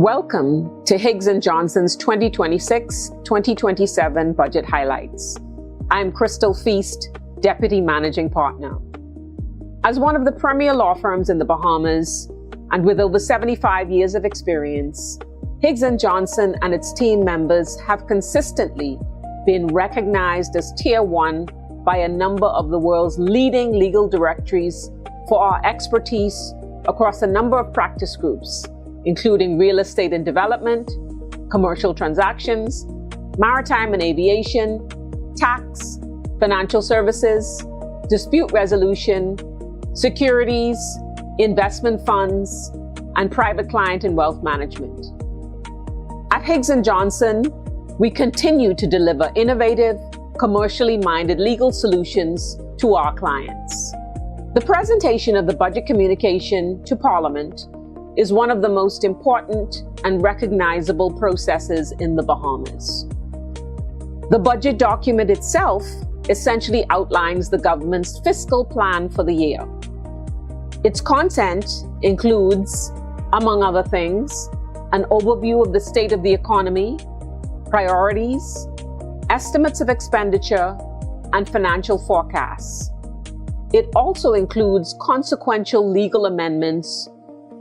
Welcome to Higgs Johnson's 2026-2027 Budget Highlights. I'm Crystal Feast, Deputy Managing Partner. As one of the premier law firms in the Bahamas, and with over 75 years of experience, Higgs Johnson and its team members have consistently been recognized as Tier 1 by a number of the world's leading legal directories for our expertise across a number of practice groups, including real estate and development, commercial transactions, maritime and aviation, tax, financial services, dispute resolution, securities, investment funds, and private client and wealth management. At Higgs Johnson, we continue to deliver innovative, commercially minded legal solutions to our clients. The presentation of the budget communication to Parliament is one of the most important and recognizable processes in the Bahamas. The budget document itself essentially outlines the government's fiscal plan for the year. Its content includes, among other things, an overview of the state of the economy, priorities, estimates of expenditure, and financial forecasts. It also includes consequential legal amendments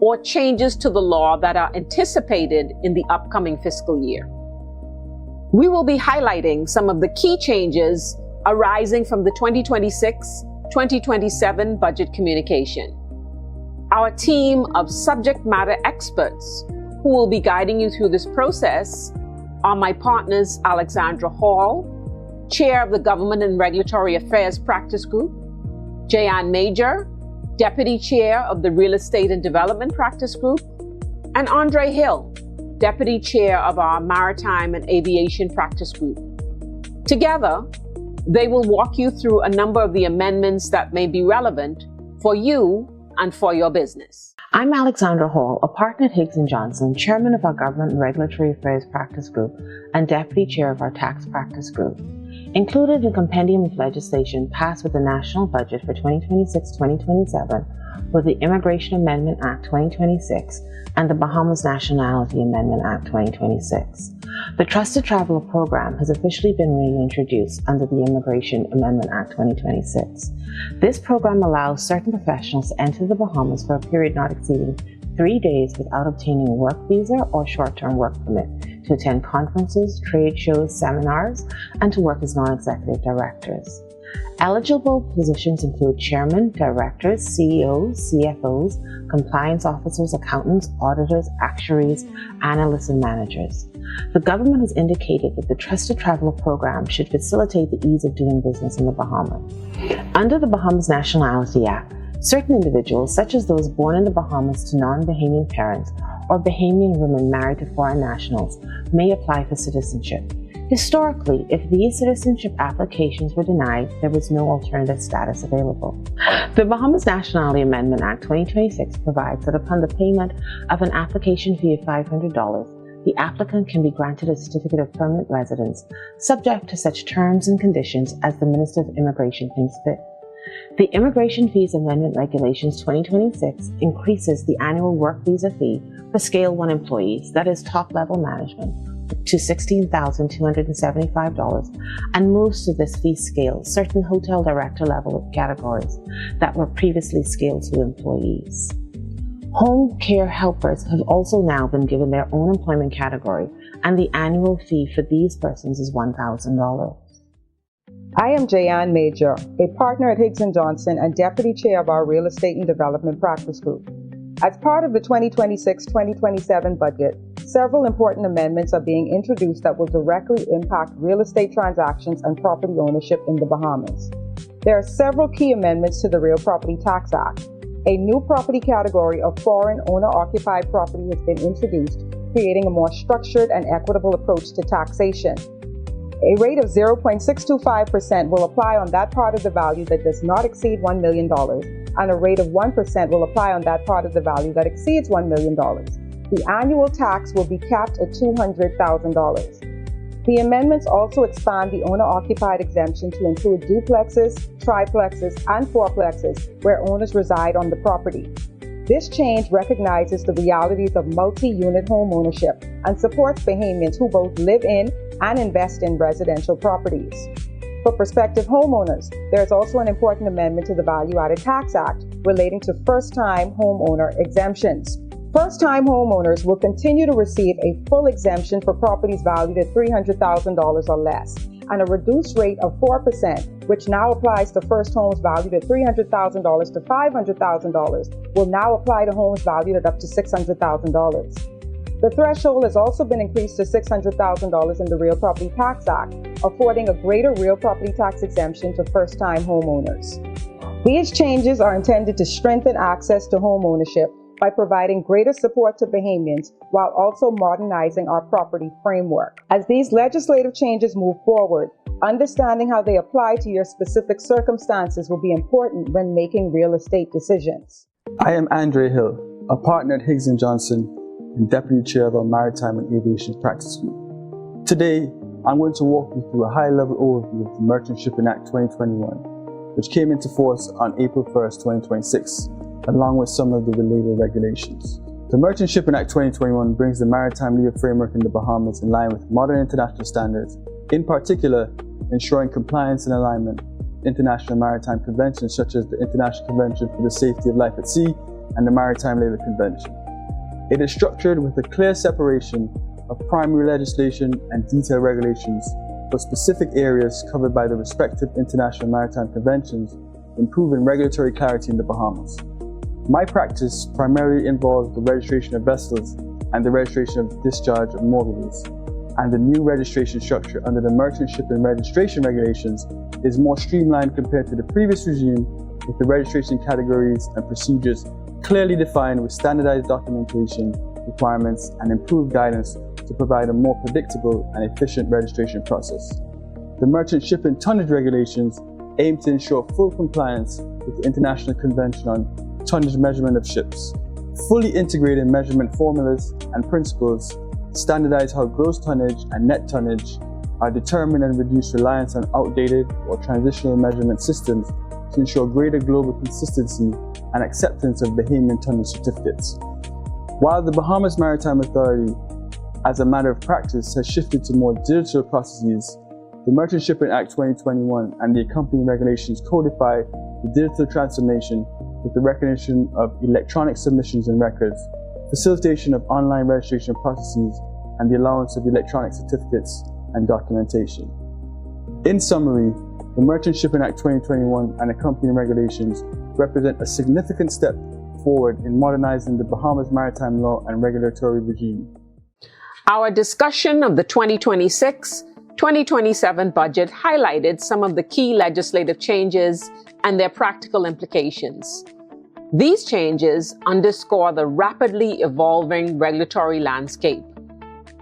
or changes to the law that are anticipated in the upcoming fiscal year. We will be highlighting some of the key changes arising from the 2026-2027 budget communication. Our team of subject matter experts who will be guiding you through this process are my partners Alexandra Hall, Chair of the Government and Regulatory Affairs Practice Group, Jayan Major, Deputy Chair of the Real Estate and Development Practice Group, and Andre Hill, Deputy Chair of our Maritime and Aviation Practice Group. Together, they will walk you through a number of the amendments that may be relevant for you and for your business. I'm Alexandra Hall, a partner at Higgs Johnson, Chairman of our Government and Regulatory Affairs Practice Group and Deputy Chair of our Tax Practice Group. Included in a compendium of legislation passed with the National Budget for 2026-2027 were the Immigration Amendment Act 2026 and the Bahamas Nationality Amendment Act 2026. The Trusted Traveler Program has officially been reintroduced under the Immigration Amendment Act 2026. This program allows certain professionals to enter the Bahamas for a period not exceeding 3 days without obtaining a work visa or short-term work permit, to attend conferences, trade shows, seminars, and to work as non-executive directors. Eligible positions include chairmen, directors, CEOs, CFOs, compliance officers, accountants, auditors, actuaries, analysts, and managers. The government has indicated that the Trusted Traveler Program should facilitate the ease of doing business in the Bahamas. Under the Bahamas Nationality Act, certain individuals, such as those born in the Bahamas to non-Bahamian parents or Bahamian women married to foreign nationals, may apply for citizenship. Historically, if these citizenship applications were denied, there was no alternative status available. The Bahamas Nationality Amendment Act 2026 provides that upon the payment of an application fee of $500, the applicant can be granted a certificate of permanent residence, subject to such terms and conditions as the Minister of Immigration thinks fit. The Immigration Fees Amendment Regulations 2026 increases the annual work visa fee for Scale 1 employees, that is top-level management, to $16,275, and moves to this fee scale certain hotel director level categories that were previously Scale 2 employees. Home care helpers have also now been given their own employment category, and the annual fee for these persons is $1,000. I am Jayan Major, a partner at Higgs Johnson and Deputy Chair of our Real Estate and Development Practice Group. As part of the 2026-2027 budget, several important amendments are being introduced that will directly impact real estate transactions and property ownership in the Bahamas. There are several key amendments to the Real Property Tax Act. A new property category of foreign owner-occupied property has been introduced, creating a more structured and equitable approach to taxation. A rate of 0.625% will apply on that part of the value that does not exceed $1 million, and a rate of 1% will apply on that part of the value that exceeds $1 million. The annual tax will be capped at $200,000. The amendments also expand the owner-occupied exemption to include duplexes, triplexes, and fourplexes where owners reside on the property. This change recognizes the realities of multi-unit home ownership and supports Bahamians who both live in and invest in residential properties. For prospective homeowners, there is also an important amendment to the Value-Added Tax Act relating to first-time homeowner exemptions. First-time homeowners will continue to receive a full exemption for properties valued at $300,000 or less, and a reduced rate of 4%, which now applies to first homes valued at $300,000 to $500,000, will now apply to homes valued at up to $600,000. The threshold has also been increased to $600,000 in the Real Property Tax Act, affording a greater real property tax exemption to first-time homeowners. These changes are intended to strengthen access to home ownership by providing greater support to Bahamians while also modernizing our property framework. As these legislative changes move forward, understanding how they apply to your specific circumstances will be important when making real estate decisions. I am Andre Hill, a partner at Higgs Johnson and Deputy Chair of our Maritime and Aviation Practice Group. Today, I'm going to walk you through a high-level overview of the Merchant Shipping Act 2021, which came into force on April 1st, 2026. Along with some of the related regulations. The Merchant Shipping Act 2021 brings the maritime legal framework in the Bahamas in line with modern international standards, in particular, ensuring compliance and alignment with international maritime conventions such as the International Convention for the Safety of Life at Sea and the Maritime Labor Convention. It is structured with a clear separation of primary legislation and detailed regulations for specific areas covered by the respective international maritime conventions, improving regulatory clarity in the Bahamas. My practice primarily involves the registration of vessels and the registration of discharge of mortgages, and the new registration structure under the Merchant Shipping Registration Regulations is more streamlined compared to the previous regime, with the registration categories and procedures clearly defined with standardized documentation requirements and improved guidance to provide a more predictable and efficient registration process. The Merchant Shipping Tonnage Regulations aim to ensure full compliance with the International Convention on Tonnage Measurement of Ships. Fully integrated measurement formulas and principles standardize how gross tonnage and net tonnage are determined and reduce reliance on outdated or transitional measurement systems to ensure greater global consistency and acceptance of Bahamian tonnage certificates. While the Bahamas Maritime Authority, as a matter of practice, has shifted to more digital processes, the Merchant Shipping Act 2021 and the accompanying regulations codify the digital transformation with the recognition of electronic submissions and records, facilitation of online registration processes, and the allowance of electronic certificates and documentation. In summary, the Merchant Shipping Act 2021 and accompanying regulations represent a significant step forward in modernizing the Bahamas maritime law and regulatory regime. Our discussion of the 2026-2027 budget highlighted some of the key legislative changes and their practical implications. These changes underscore the rapidly evolving regulatory landscape.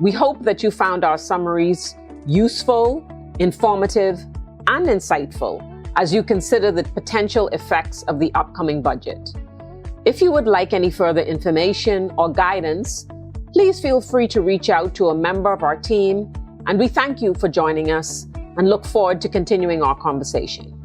We hope that you found our summaries useful, informative, and insightful as you consider the potential effects of the upcoming budget. If you would like any further information or guidance, please feel free to reach out to a member of our team, and we thank you for joining us and look forward to continuing our conversation.